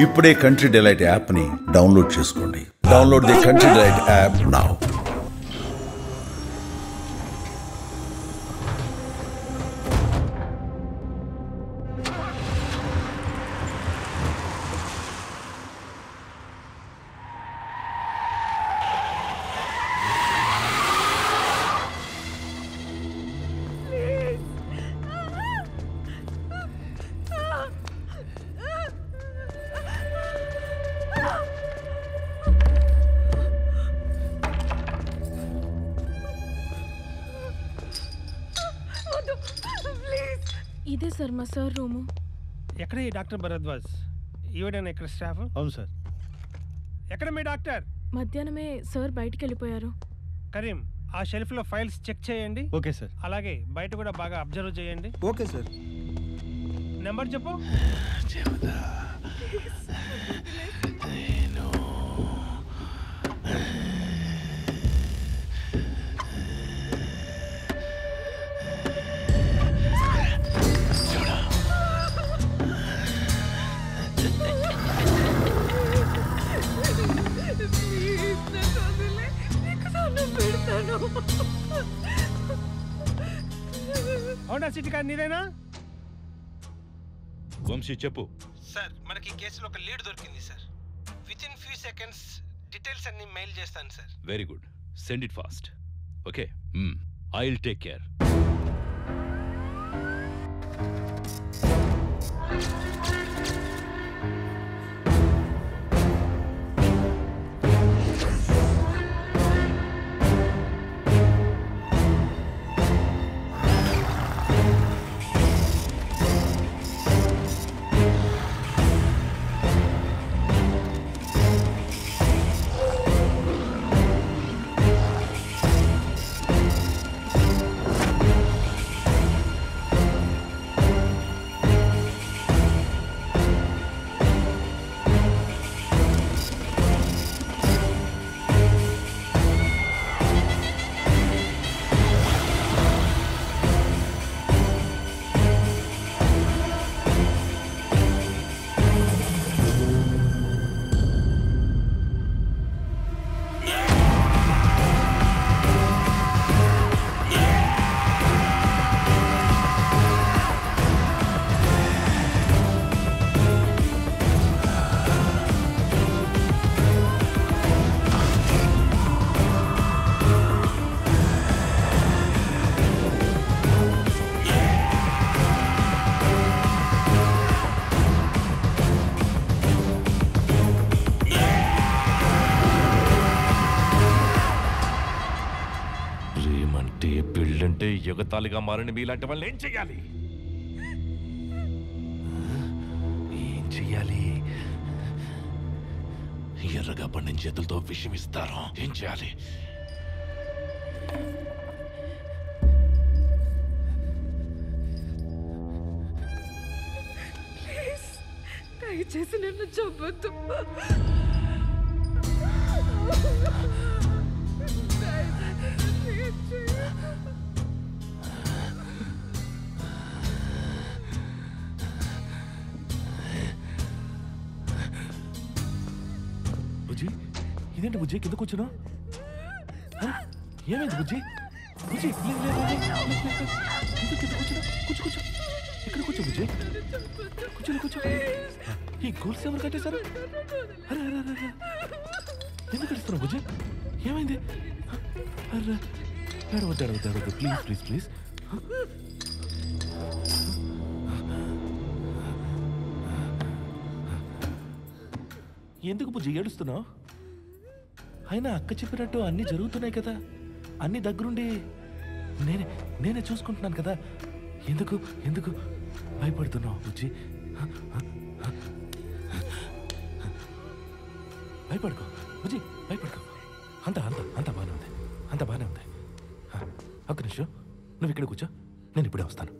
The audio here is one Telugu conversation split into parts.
ఇప్పుడే కంట్రీ డిలైట్ యాప్ని డౌన్లోడ్ చేసుకోండి. Download the country delight app now. ఇదే సార్ మా సార్ రూము. ఎక్కడ ఈ డాక్టర్ భరద్వాజ్? ఈవిడేనా ఇక్కడ స్టాఫ్? అవును సార్. ఎక్కడ మీ డాక్టర్? మధ్యాహ్నమే సార్ బయటికి వెళ్ళిపోయారు. కరీం, ఆ షెల్ఫ్లో ఫైల్స్ చెక్ చేయండి. Okay sir. అలాగే బయట కూడా బాగా అబ్జర్వ్ చేయండి. Okay sir. నెంబర్ చెప్పు. హోండా సిటీ కార్ నీదేనా? వంశీ చెప్పు. సార్, మనకి ఈ కేసులో ఒక లీడ్ దొరికింది sir. With in few seconds details అన్ని మెయిల్ చేస్తాను sir. Very good, send it fast. Okay, I will take care. ఎగతాళిగా మారిన మీలాంటి వాళ్ళని ఏం చెయ్యాలి? ఎర్రగా పండిన చేతులతో విషయం ఇస్తారా? ఏం చేయాలి? దయచేసి నన్ను చంపొద్దు. బుజ్జి, ఇదేంటి బుజ్జి కింద కూర్చున్నావు? ఏమైంది బుజ్జి? బుజ్జి కింద కూర్చున్నా. కూర్చో. ఇక్కడ కూర్చో బుజ్జి. కూర్చో. ఈ గోల్స్ ఎవరు కట్టేశారు? అరే ఎందుకు కడుస్తున్నావు బుజ్జి? ఏమైంది? అరే అడవద్దు ప్లీజ్. ఎందుకు బుజ్జి ఏడుస్తున్నావు? అయినా అక్క చెప్పినట్టు అన్నీ జరుగుతున్నాయి కదా, అన్ని దగ్గరుండి నేనే చూసుకుంటున్నాను కదా. ఎందుకు భయపడుతున్నావు బుజ్జి? భయపడుకో బుజ్జి, భయపడుకో. అంత బాగానే ఉంది. ఒక్క నిమిషం, నువ్వు ఇక్కడ కూర్చో, నేను ఇప్పుడే వస్తాను.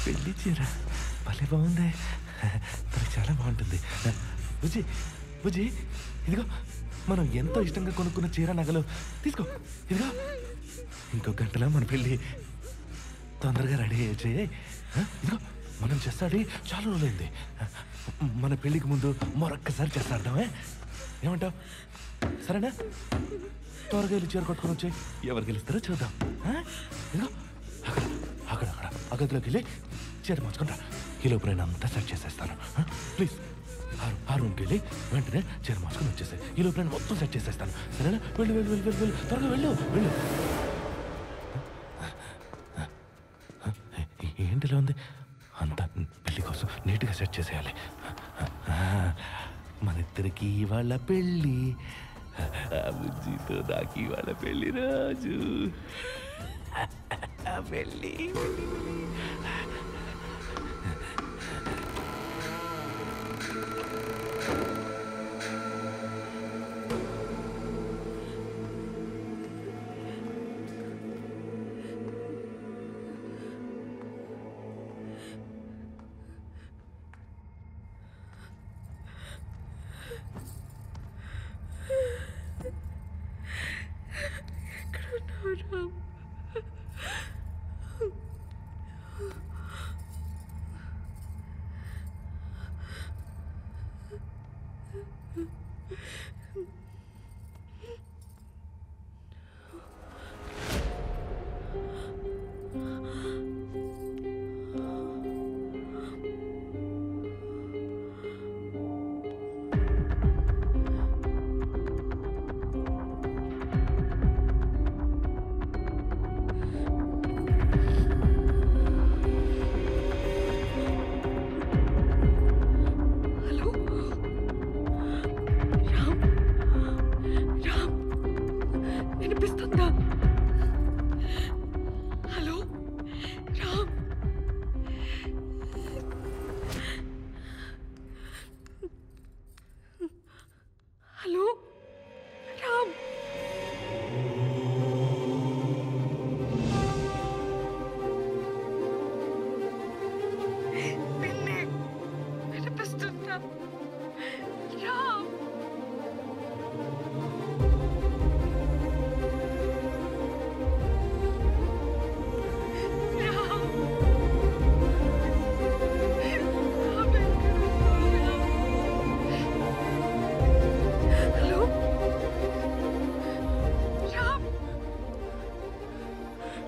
పెళ్లి చీర భలే బాగుంది, తనకు చాలా బాగుంటుంది. బుజ్జి ఇదిగో మనం ఎంతో ఇష్టంగా కొనుక్కున్న చీర నగలు తీసుకో. ఇదిగో ఇంకో గంటలో మన పెళ్ళి. తొందరగా రెడీ చేయి. ఇదిగో మనం చేస్తాడి చాలా రోజులైంది. మన పెళ్ళికి ముందు మరొక్కసారి చేస్తాడమే. ఏమంటావు? సరేనా? త్వరగా వెళ్ళి చీర కొట్టుకొని వచ్చి ఎవరు గెలుస్తారో చూద్దాం. ఇదిగో అక్కడ అక్కడ అక్కడ ఆ గదిలోకి వెళ్ళి చీర మార్చుకుంటా. ఈ లోపు నేను అంతా సెట్ చేసేస్తాను. ప్లీజ్ ఆ రూమ్కి వెళ్ళి వెంటనే చీర మార్చుకొని వచ్చేసాయి. ఈ లోపు నేను మొత్తం సెట్ చేసేస్తాను. సరేనా? వెళ్ళు వెళ్ళు వెళ్ళు వెళ్ళు వెళ్ళు త్వరగా వెళ్ళు వెళ్ళు. ఏంటిలో ఉంది? అంతా పెళ్లి కోసం నీట్గా సెట్ చేసేయాలి. మన ఇద్దరికి వాళ్ళ పెళ్ళి. బుజ్జితో నాకు వాళ్ళ పెళ్ళి రాజు. పెళ్ళి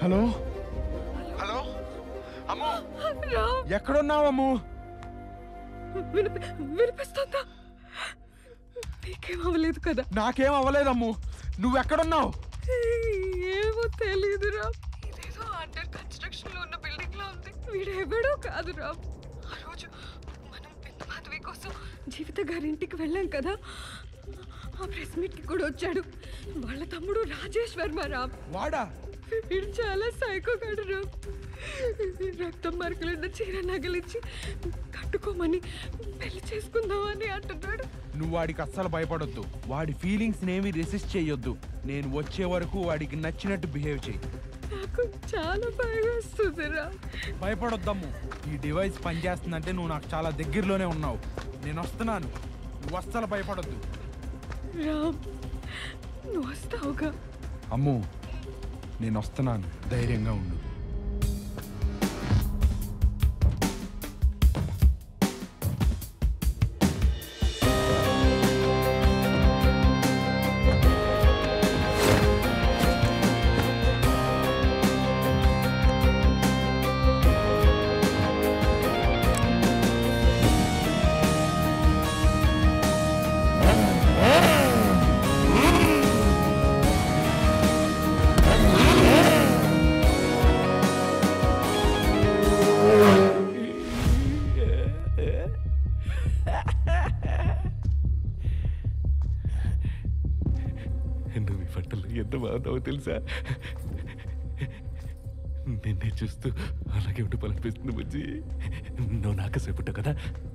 హలో హలో అమ్మో, ఎక్కడున్నావు అమ్ము? వినిపిస్తుందా? నీకేం అవ్వలేదు కదా? నాకేం అవ్వలేదమ్ము. నువ్వెక్కడున్నావు? ఏమో తెలీదురా. ఇదేదో అండర్ కన్స్ట్రక్షన్ లో ఉన్న బిల్డింగ్ లో ఉంది. వీడెవడో కాదురా. ఆ రోజు మనం పెద్ద మాధవి కోసం జీవిత గారింటికి వెళ్ళాం కదా, ఆ ప్రెస్ మీట్ కి కూడా వచ్చాడు. వాళ్ళ తమ్ముడు రాజేష్ వర్మ రా. వాడా? వీడు చాలా సైకోగాడు రా. రక్తం మార్కులున్న చీర నగలిచ్చి కట్టుకోమని పెళ్లి చేసుకుందామని అంటున్నాడు. నువ్వు వాడికి అస్సలు భయపడొద్దు. వాడి ఫీలింగ్స్ నేమి రెసిస్ట్ చేయొద్దు. నేను వచ్చే వరకు వాడికి నచ్చినట్టు బిహేవ్ చేయి. నాకు చాలా భయం వస్తుందిరా. భయపడొద్దమ్ము. ఈ డివైస్ పనిచేస్తుందంటే నువ్వు నాకు చాలా దగ్గరలోనే ఉన్నావు. నేను వస్తున్నాను. నువ్వు అస్సలు భయపడొద్దు. రామ్, నువ్వు వస్తావుగా? అమ్ము, నేను వస్తున్నాను. ధైర్యంగా ఉండు. నువ్వు ఈ బట్టలు ఎంత బాగున్నావో తెలుసా? నిన్నే చూస్తూ అలాగే ఉండిపోవాలనిపిస్తుంది బుజ్జి. నువ్వు నాకు సేపుట్టావు కదా.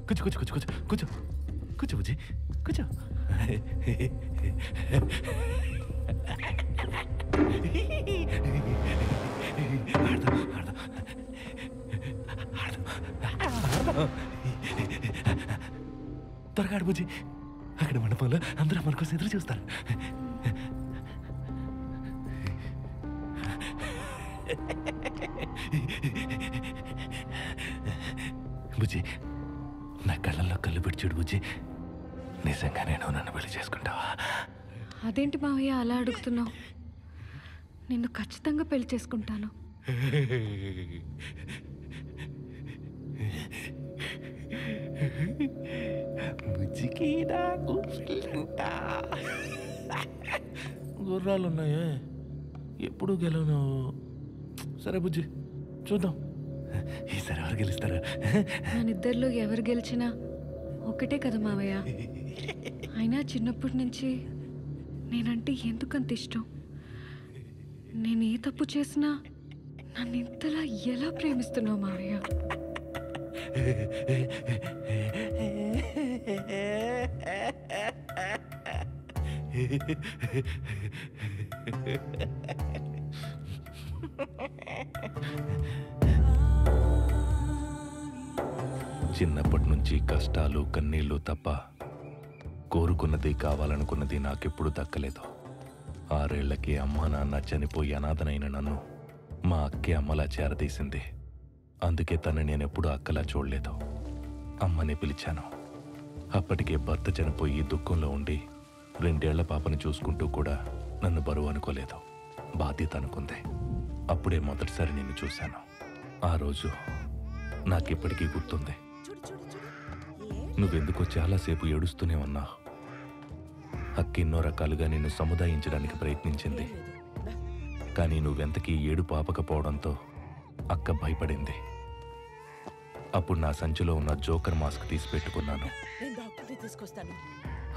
కూర్చో కూర్చో కూర్చో కూర్చో కూర్చో కూర్చో బుజ్జి, కూర్చో. ఆడదాం ఆడదాం ఆడదాం ఆడదాం. త్వరగా ఆడు బుజ్జి. అక్కడ కళ్యాణ మండపంలో అందరూ మన కోసం ఎదురు చూస్తారు. బుజ్జి, నా కళ్ళల్లో కళ్ళు పెట్టి చూడు బుజ్జి, నిజంగానే నువ్వు నన్ను పెళ్లి చేసుకుంటావా? అదేంటి మావయ్య అలా అడుగుతున్నావు? నిన్ను ఖచ్చితంగా పెళ్లి చేసుకుంటాను. బుజ్జికి నాకు గుర్రాలు ఉన్నాయే, ఎప్పుడు గెలవను. సరే బుజ్జి, చూద్దాం ఈసారి ఎవరు గెలుస్తారు. మనిద్దరిలో ఎవరు గెలిచినా ఒకటే కదా మావయ్య. అయినా చిన్నప్పటి నుంచి నేనంటే ఎందుకంత ఇష్టం? నేను ఏ తప్పు చేసినా నన్ను ఇంతలా ఎలా ప్రేమిస్తున్నావు మావయ్య? చిన్నప్పటి నుంచి కష్టాలు కన్నీళ్ళు తప్ప కోరుకున్నది కావాలనుకున్నది నాకెప్పుడు దక్కలేదు. 6 ఏళ్లకి అమ్మా నాన్న చనిపోయి అనాథనైన నన్ను మా అక్కే అమ్మలా చేరదీసింది. అందుకే తను నేనెప్పుడు అక్కలా చూడలేదు. అమ్మని పిలిచాను. అప్పటికే భర్త చనిపోయి దుఃఖంలో ఉండి 2 ఏళ్ల పాపను చూసుకుంటూ కూడా నన్ను బరువు అనుకోలేదు, బాధ్యత అనుకుంది. అప్పుడే మొదటిసారి నిన్ను చూశాను. ఆ రోజు నాకిప్పటికీ గుర్తుంది. నువ్వెందుకో చాలాసేపు ఏడుస్తూనే ఉన్నావు. అక్క ఎన్నో రకాలుగా నిన్ను సముదాయించడానికి ప్రయత్నించింది. కానీ నువ్వెంతకీ ఏడుపు ఆపకపోవడంతో అక్క భయపడింది. అప్పుడు నా సంచిలో ఉన్న జోకర్ మాస్క్ తీసి పెట్టుకున్నాను.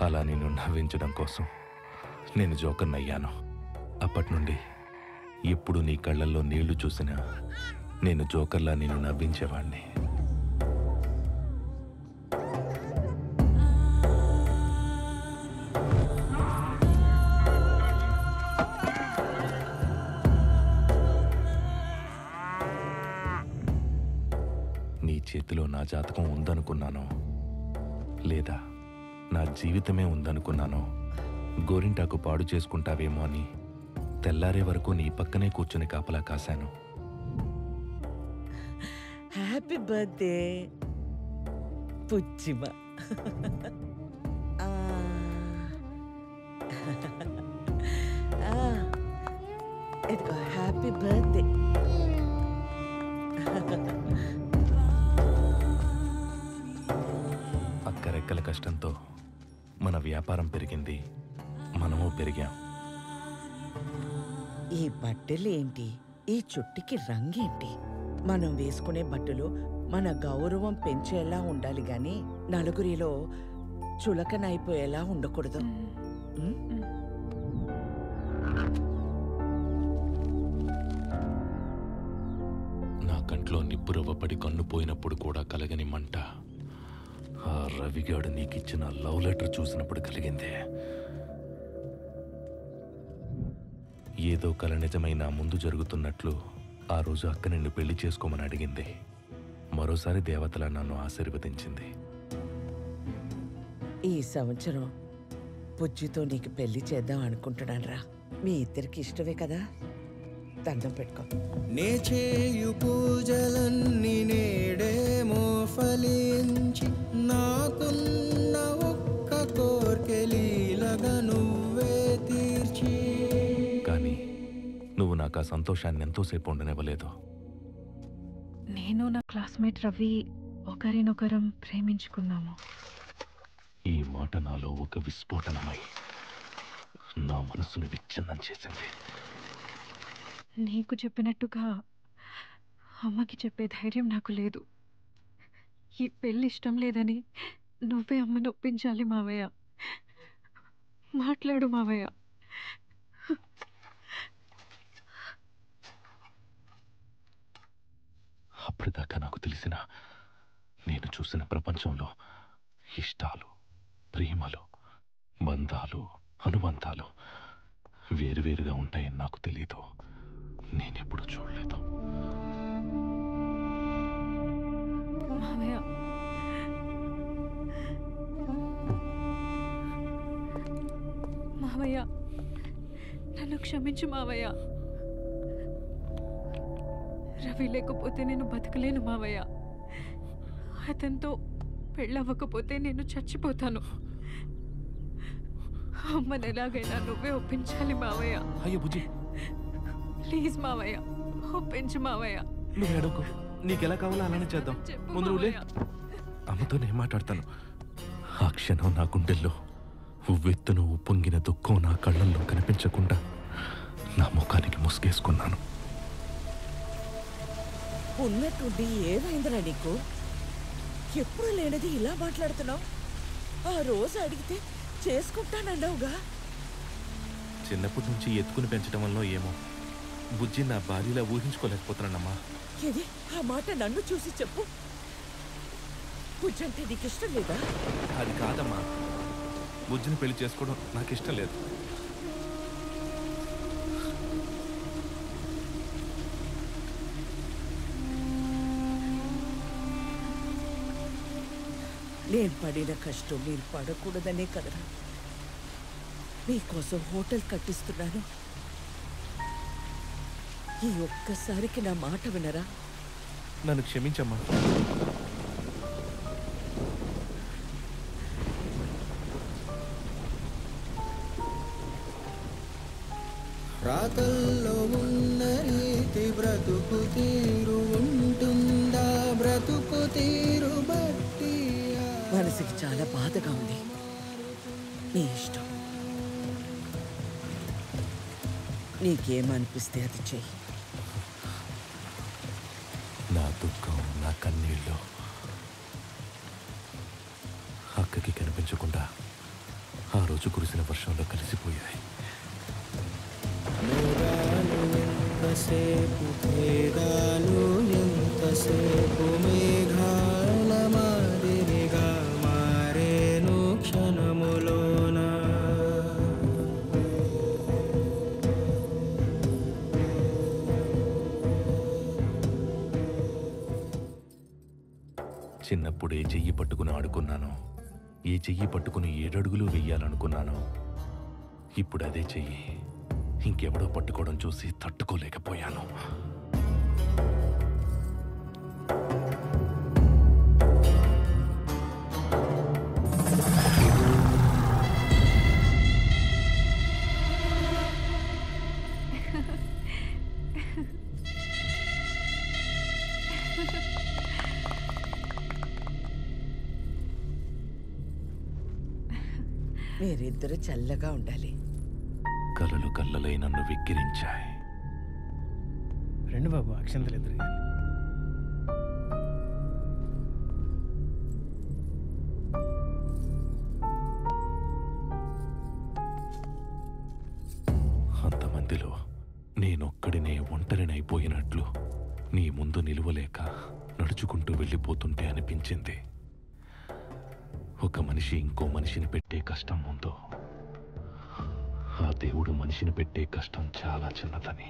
అలా నిన్ను నవ్వించడం కోసం నేను జోకర్ని అయ్యాను. అప్పటి నుండి ఎప్పుడు నీ కళ్ళల్లో నీళ్లు చూసినా నేను జోకర్లా నిన్ను నవ్వించేవాణ్ణి. నీ చేతిలో నా జాతకం ఉందనుకున్నాను, లేదా నా జీవితమే ఉందనుకున్నాను. గోరింటాకు పాడు చేసుకుంటావేమో అని తెల్లారే వరకు నీ పక్కనే కూర్చుని కాపలా కాశాను. Happy birthday పుచ్చిమ. ఇదిగో హ్యాపీ బర్త్డే. అక్క రెక్కల కష్టంతో మన వ్యాపారం పెరిగింది, మనము పెరిగాం. ఈ బట్టలేంటి, ఈ చుట్టికి రంగేంటి? మనం వేసుకునే బట్టలు మన గౌరవం పెంచేలా ఉండాలి గాని నలుగురిలో చులకనైపోయేలా ఉండకూడదు. ఉం? నా కంట్లో నిప్పురవ్వ పడి కన్ను పోయినప్పుడు కూడా కలగని మంట ఆ రవిగాడు నీకిచ్చిన లవ్ లెటర్ చూసినప్పుడు కలిగింది. ఏదో కల నిజమైన ముందు జరుగుతున్నట్లు ఆ రోజు అక్క నిన్ను పెళ్లి చేసుకోమని అడిగింది. మరోసారి దేవతలా నన్ను ఆశీర్వదించింది. ఈ సంవత్సరం పుజ్జితో నీకు పెళ్లి చేద్దాం అనుకుంటున్నాను రా. మీ ఇద్దరికి ఇష్టమే కదా? దండం పెట్టుకో. నే చేయు పూజలన్నీ నేడేమో ఫలించి నాకున్న ఒక్క కోర్కెలీలగా నువ్వే తీర్చి. కానీ నువ్వు నాకు ఆ సంతోషాన్ని ఎంతోసేపు ఉండనివ్వలేదు. నేను నా క్లాస్మేట్ రవి ఒకరినొకరం ప్రేమించుకున్నాము. ఈ మాట నాలో ఒక విస్ఫోటనమై నా మనసును విచ్ఛిన్నం చేసింది. నీకు చెప్పినట్టుగా అమ్మకి చెప్పే ధైర్యం నాకు లేదు. ఈ పెళ్ళి ఇష్టం లేదని నువ్వే అమ్మని ఒప్పించాలి మావయ్య. మాట్లాడు మావయ్య. అప్పటిదాకా నాకు తెలిసిన, నేను చూసిన ప్రపంచంలో ఇష్టాలు, ప్రేమలు, బంధాలు, అనుబంధాలు వేరువేరుగా ఉంటాయని నాకు తెలీదు. నేనెప్పుడు చూడలేదు. మావయ్య నన్ను క్షమించు మావయ్య. రవి లేకపోతే నేను బతకలేను మావయ్య. అతనితో పెళ్ళవ్వకపోతే నేను చచ్చిపోతాను. అమ్మని ఎలాగైనా నువ్వే ఒప్పించాలి మావయ్య. అయ్యో బుజ్జి, ప్లీజ్ మావయ్య, ఒప్పించు మావయ్య. నువ్వు అడుగు, నీకెలా కావాలో అలానే చేద్దాం. చెప్పు ముందు నువ్వులే. మావయ్య. అమ్మతో నేను మాట్లాడతాను. ఆ క్షణం నా గుండెల్లో ఉవ్వెత్తును ఉప్పొంగిన దుఃఖం నా కళ్ళల్లో కనిపించకుండా నా ముఖానికి ముసుగేసుకున్నాను. ఉన్నట్టుండి ఏమైందిరా నీకు? ఎప్పుడు లేనిది ఇలా మాట్లాడుతున్నావు? ఆ రోజు అడిగితే చేసుకుంటానన్నావుగా. చిన్నప్పటి నుంచి ఎత్తుకుని పెంచడం వల్ల ఏమో బుజ్జి నా భార్యలా ఊహించుకోలేకపోతున్నానమ్మా. ఇది ఆ మాట నన్ను చూసి చెప్పు. బుజ్జంటే నీకు ఇష్టం లేదా? అది కాదమ్మా, బుజ్జిని పెళ్లి చేసుకోవడం నాకు ఇష్టం లేదు. నేను పడిన కష్టం మీరు పడకూడదనే కదరా మీకోసం హోటల్ కట్టిస్తున్నాను. ఈ ఒక్కసారికి నా మాట వినరా? నన్ను క్షమించమ్మా. రాతల్లో ఉన్న రీతి బ్రతుకు తీరు ఉంటుందా? బ్రతుకు తీరు బట్టి మనసుకి చాలా బాధగా ఉంది. నీ ఇష్టం. నీకేమనిపిస్తే అది చెయ్యి. నా దుఃఖం, నా కన్నీళ్ళు అక్కకి కనిపించకుండా ఆ రోజు కురిసిన వర్షంలో కలిసిపోయాయి. మేఘాలు ఎంతసేపు భేదాలు ఎంతసేపు మేఘాల మాదిరిగా మారేను క్షణములోన. చిన్నప్పుడు ఏ చెయ్యి పట్టుకుని ఆడుకున్నాను, ఏ చెయ్యి పట్టుకుని 7 అడుగులు వెయ్యాలనుకున్నాను. ఇప్పుడు అదే చెయ్యి ఇంకెవడో పట్టుకోవడం చూసి తట్టుకోలేకపోయాను. మీరిద్దరూ చల్లగా ఉండాలి. కలలు కల్లలై నన్ను వెక్కిరించాయి. రండి బాబు, అక్షంతలు ఎదురు. అంతమందిలో నేనొక్కడినే ఒంటరినైపోయినట్లు నీ ముందు నిలువలేక నడుచుకుంటూ వెళ్ళిపోతుంటే అనిపించింది. ఒక మనిషి ఇంకో మనిషిని పెట్టే కష్టం ముందు ఆ దేవుడు మనిషిని పెట్టే కష్టం చాలా చిన్నదని.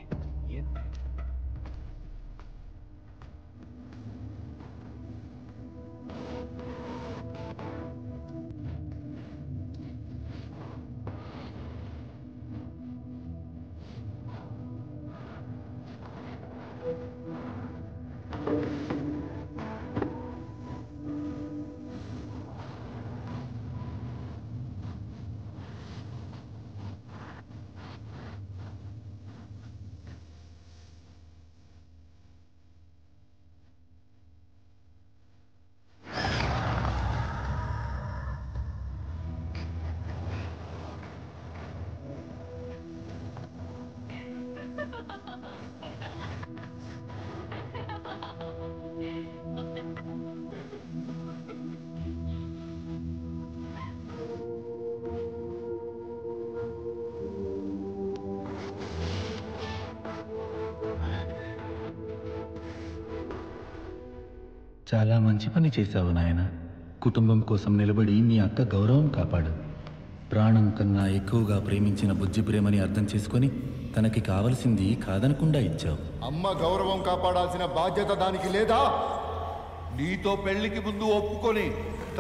చాలా మంచి పని చేశావు నాయన. కుటుంబం కోసం నిలబడి మీ అక్క గౌరవం కాపాడు. ప్రాణం కన్నా ఎక్కువగా ప్రేమించిన బుజ్జి ప్రేమని అర్థం చేసుకొని తనకి కావలసింది కాదనకుండా ఇచ్చావు. అమ్మ గౌరవం కాపాడాల్సిన బాధ్యత దానికి లేదా? నీతో పెళ్లికి ముందు ఒప్పుకొని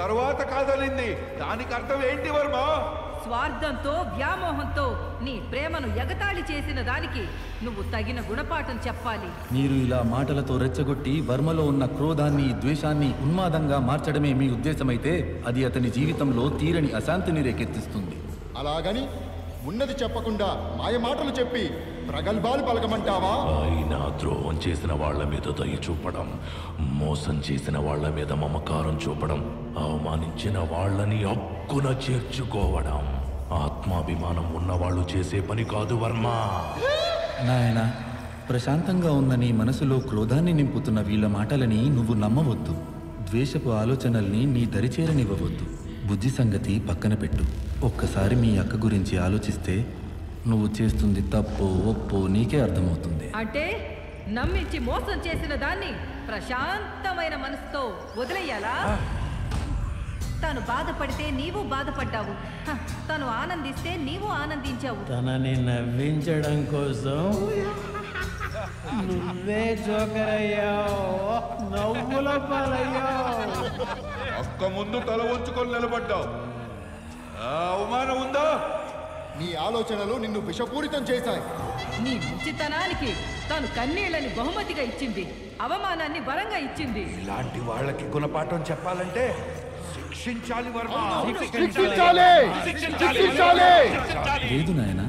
తర్వాత కాదనింది, దానికి అర్థం ఏంటి వర్మ? స్వార్థంతో వ్యామోహంతో నీ ప్రేమను ఎగతాళి చేసిన దానికి నువ్వు తగిన గుణపాఠం చెప్పాలి. మీరు ఇలా మాటలతో రెచ్చగొట్టి వర్మలో ఉన్న క్రోధాన్ని, ద్వేషాన్ని ఉన్మాదంగా మార్చడమే మీ ఉద్దేశమైతే అది అతని జీవితంలో తీరని అశాంతిని రేకెత్తిస్తుంది. అలాగని ఉన్నది చెప్పకుండా మాయ మాటలు చెప్పి ప్రగల్భాలు పలకమంటావా? అయినా ద్రోహం చేసిన వాళ్ల మీద దయ చూపడం, మోసం చేసిన వాళ్ల మీద మమకారం చూపడం, అవమానించిన వాళ్ళని హక్కున చేర్చుకోవడం ఆత్మాభిమానం ఉన్నవాళ్ళు చేసే పని కాదు వర్మ. నాయనా, ప్రశాంతంగా ఉన్న నీ మనసులో క్రోధాన్ని నింపుతున్న వీళ్ళ మాటలని నువ్వు నమ్మవద్దు. ద్వేషపు ఆలోచనల్ని నీ దరిచేరనివ్వవద్దు. బుద్ధి సంగతి పక్కన పెట్టు. ఒక్కసారి మీ అక్క గురించి ఆలోచిస్తే నువ్వు చేస్తుంది తప్పు ఒప్పు నీకే అర్థమవుతుంది. అంటే నమ్మించి మోసం చేసిన దాన్ని ప్రశాంతమైన మనసుతో వదిలేయాలా? తను బాధపడితే నీవు బాధపడ్డావు, తను ఆనందిస్తే నీవు ఆనందించావు. తనని నవ్వించడం కోసం నువ్వే జోకర్ అయ్యావు, నవ్వుల పాలయ్యావు. అక్క ముందు తల వంచుకొని నిలబడ్డావు. అవమానం ఉందా? నీ ఆలోచనలు నిన్ను విషపూరితం చేశాయి. నీ మంచితనానికి తను కన్నీళ్ళని బహుమతిగా ఇచ్చింది, అవమానాన్ని వరంగా ఇచ్చింది. ఇలాంటి వాళ్ళకి గుణపాఠం చెప్పాలంటే శిక్షించాలి వర్మ. లేదు నాయనా,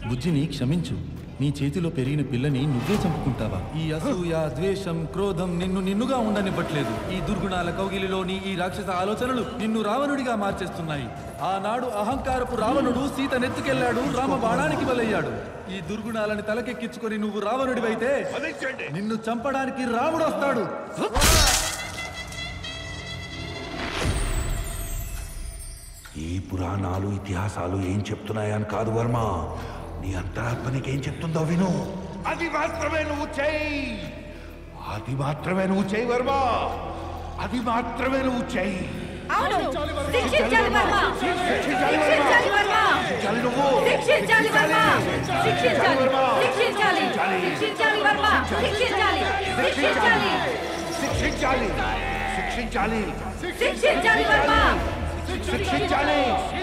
బుజ్జిని క్షమించు. నీ చేతిలో పెరిగిన పిల్లని నువ్వే చంపుకుంటావా? ఈ అసూయ, ద్వేషం, క్రోధం నిన్నుగా ఉండనివ్వట్లేదు. ఈ దుర్గుణాల కౌగిలిలోని ఈ రాక్షస ఆలోచనలు నిన్ను రావణుడిగా మార్చేస్తున్నాయి. ఆనాడు అహంకారపు రావణుడు సీత నెత్తుకెళ్లాడు, రామ బాణానికి బలయ్యాడు. ఈ దుర్గుణాలని తలకెక్కించుకొని నువ్వు రావణుడివైతే నిన్ను చంపడానికి రాముడు వస్తాడు. ఈ పురాణాలు, ఇతిహాసాలు ఏం చెప్తున్నాయని కాదు వర్మ, నీ అంతరాత్మ నీకేం చెప్తుందో విను. అది మాత్రమే నువ్వు చెయ్యి. అది మాత్రమే నువ్వు చెయ్యి వర్మ. అది మాత్రమే నువ్వు చెయ్యి. శిక్షించాలి వర్మ, శిక్షించాలి వర్మ, శిక్షించాలి వర్మ, శిక్షించాలి, శిక్షించాలి, శిక్షించాలి వర్మ, శిక్షించాలి, శిక్షించాలి, శిక్షించాలి, శిక్షించాలి, శిక్షించాలి వర్మ, శిక్షించాలి,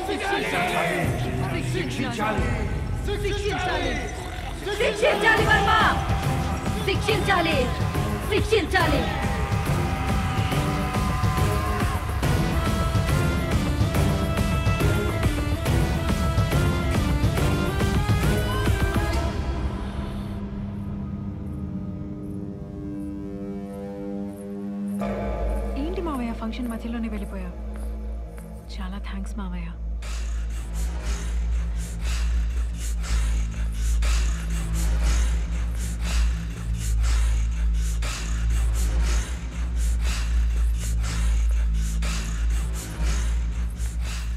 శిక్షించాలి, శిక్షించాలి, శిక్షించాలి వర్మ, శిక్షించాలి, శిక్షించాలి. ఏంటి మావయ్య ఫంక్షన్ మధ్యలోనే వెళ్ళిపోయా? చాలా థ్యాంక్స్ మావయ్య.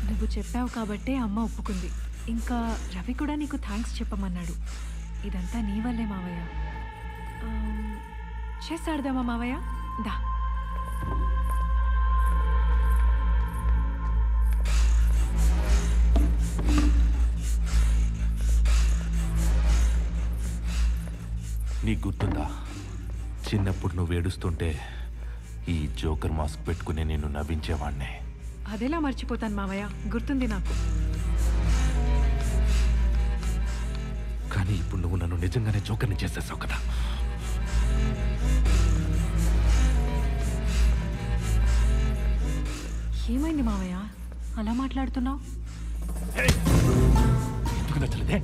నువ్వు చెప్పావు కాబట్టే అమ్మ ఒప్పుకుంది. ఇంకా రవి కూడా నీకు థ్యాంక్స్ చెప్పమన్నాడు. ఇదంతా నీ వల్లే మావయ్య. చేస్తాడదామా మావయ్య? దా. నీకు గుర్తుందా, చిన్నప్పుడు నువ్వు ఏడుస్తుంటే ఈ జోకర్ మాస్క్ పెట్టుకుని నేను నవ్వించేవాణ్ణే. అదెలా మర్చిపోతాను మావయ్య, గుర్తుంది నాకు. కానీ ఇప్పుడు నువ్వు నన్ను నిజంగానే జోకర్ని చేసేసావు కదా. ఏమైంది మావయ్య అలా మాట్లాడుతున్నావు? ఎందుకు నచ్చలేదే?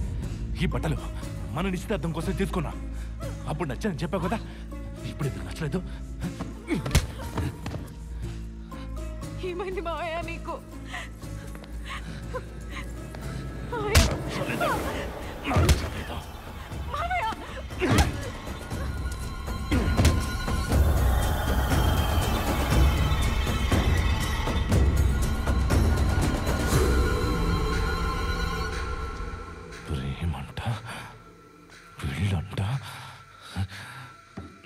ఈ బట్టలు మన నిశ్చితార్థం కోసం తీసుకున్నా. అప్పుడు నచ్చని చెప్పావు కదా, ఇప్పుడు ఎందుకు నచ్చలేదు? ఏమైంది మావయ్య నీకు? ప్రేమంట, వీళ్ళంట,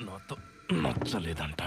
నాతో నచ్చలేదంట.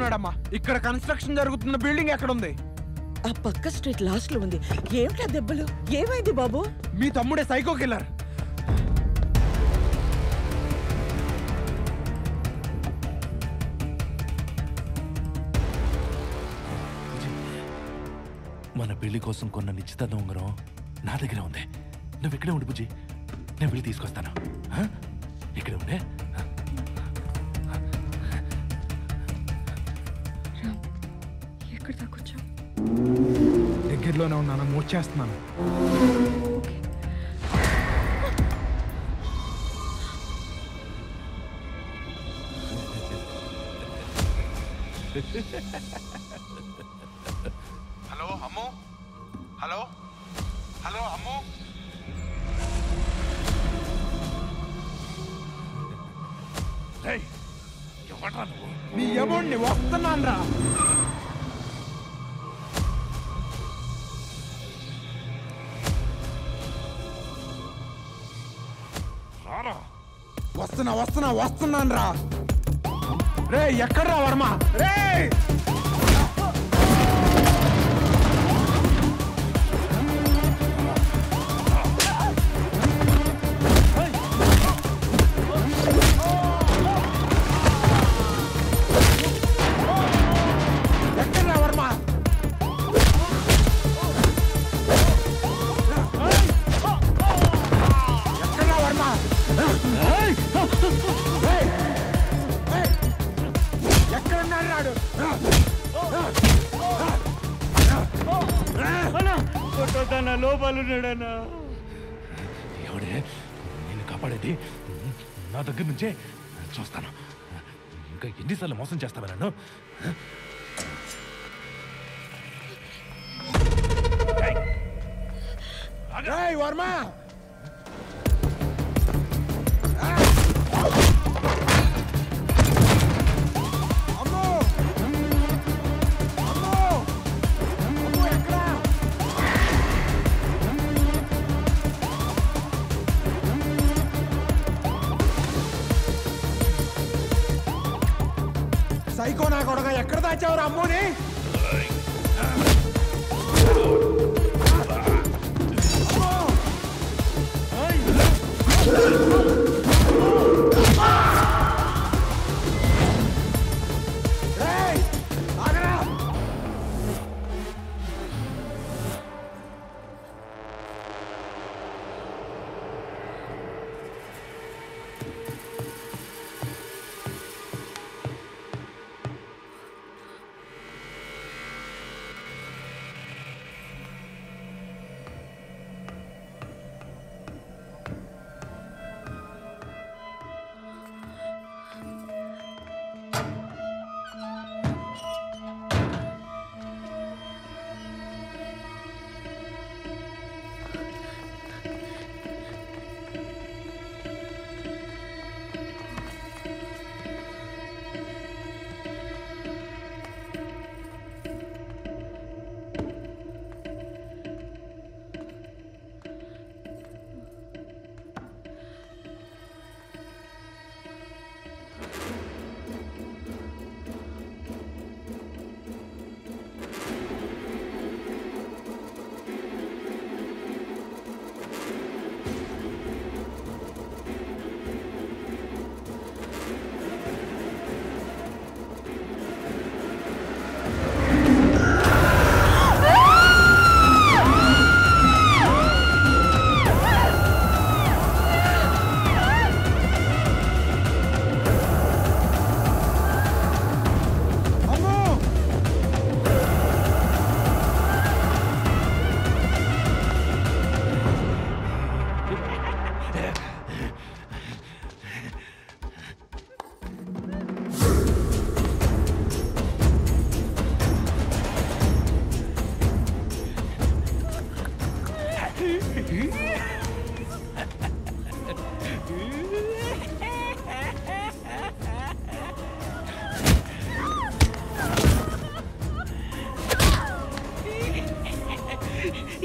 ఉన్నాడమ్మా. ఇక్కడ కన్స్ట్రక్షన్ జరుగుతున్న బిల్డింగ్ ఎక్కడ ఉంది? ఆ పక్క స్ట్రీట్ లాస్ట్ లో ఉంది. ఏమిటా దెబ్బలు? ఏమైంది బాబు? మీ తమ్ముడే సైకో కిల్లర్. మన పెళ్లి కోసం కొన్న నిశ్చితార్థం ఉంగరం నా దగ్గర ఉంది. నువ్వు ఇక్కడే ఉండి బుజ్జి, నేను వెళ్ళి తీసుకొస్తాను. ఇక్కడే ఉండే. ఎక్కడ దాకొచ్చావు? దగ్గరలోనే ఉన్నాను, మూవ్ చేస్తున్నాను. హలో అమ్ము, హలో హలో అమ్ము. ఎవడ్రా నువ్వు? నీ ఎమౌంట్ని వస్తున్నాను రా. వస్తున్నాను రా. రే ఎక్కడ్రా వర్మ? రే లోపాలున్నాడన్నా. ఎవడే నేను కాపాడేది? నా దగ్గర నుంచే చూస్తాను. ఇంకా ఎన్నిసార్లు మోసం చేస్తావా నన్ను? వర్మ సైకో నా కొడగా ఎక్కడ దాచావు అమ్మోని?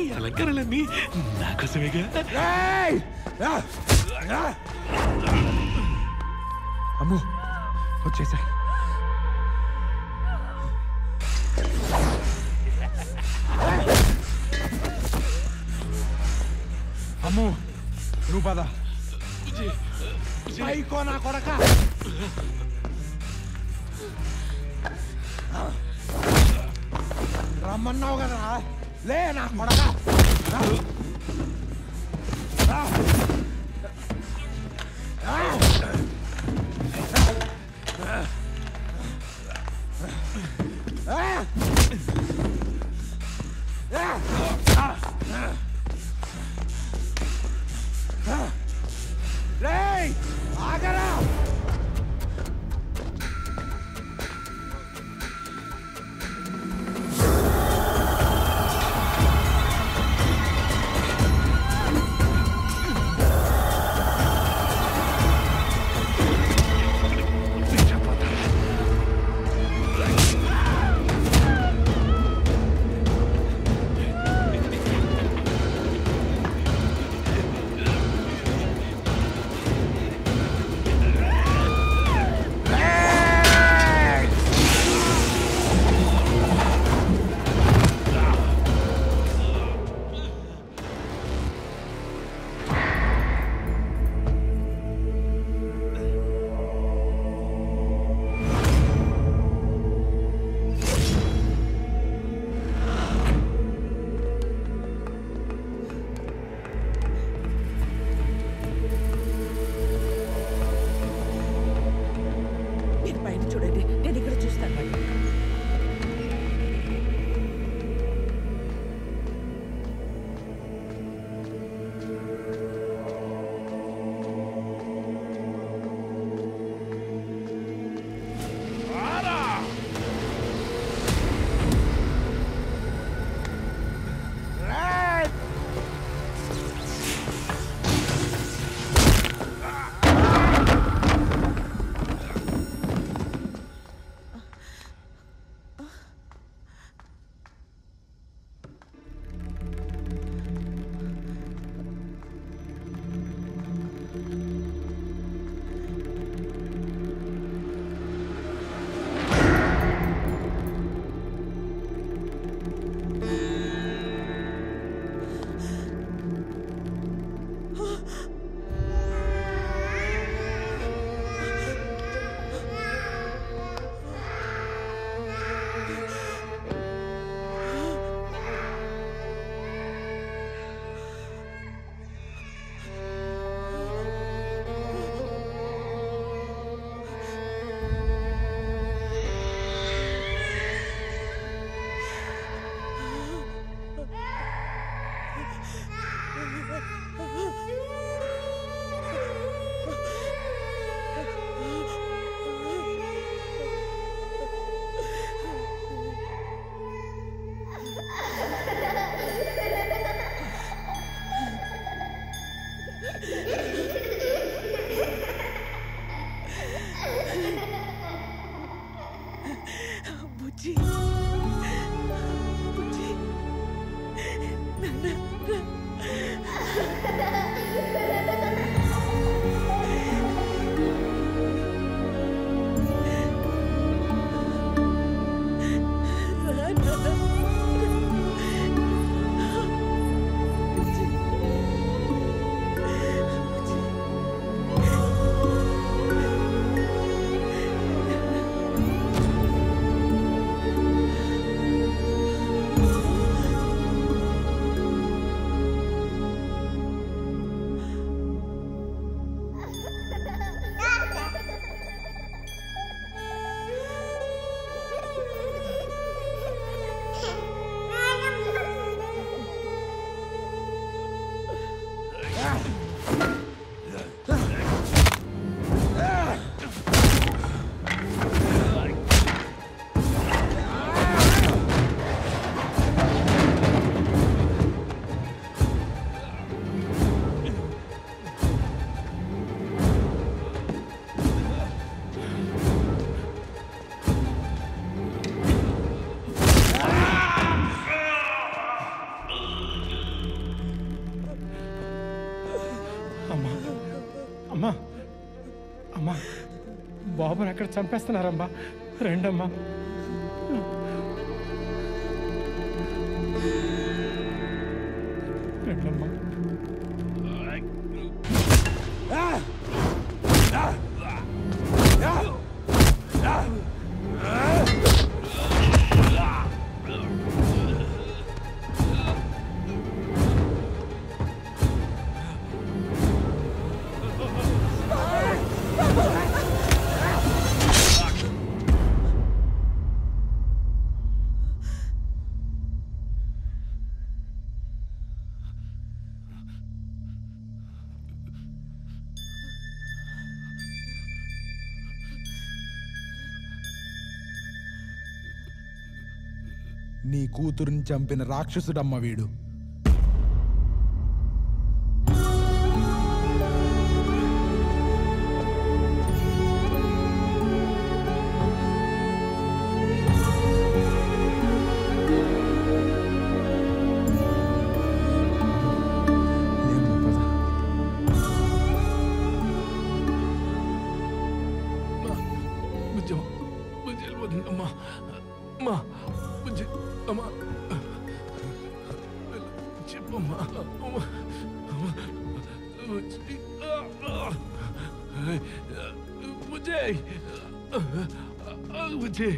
ఈ అలంకరణలన్నీ నా కోసమేగా. అమ్ము వచ్చేసా. అమ్మో నువ్వు పద సైకో నా కొడక రమ్మన్నావు కదా లే నా కొడక ఆగరా బాబుని అక్కడ చంపేస్తున్నారమ్మా. రెండమ్మా. రెండమ్మా. నీ కూతురుని చంపిన రాక్షసుడమ్మ వీడు. मुझे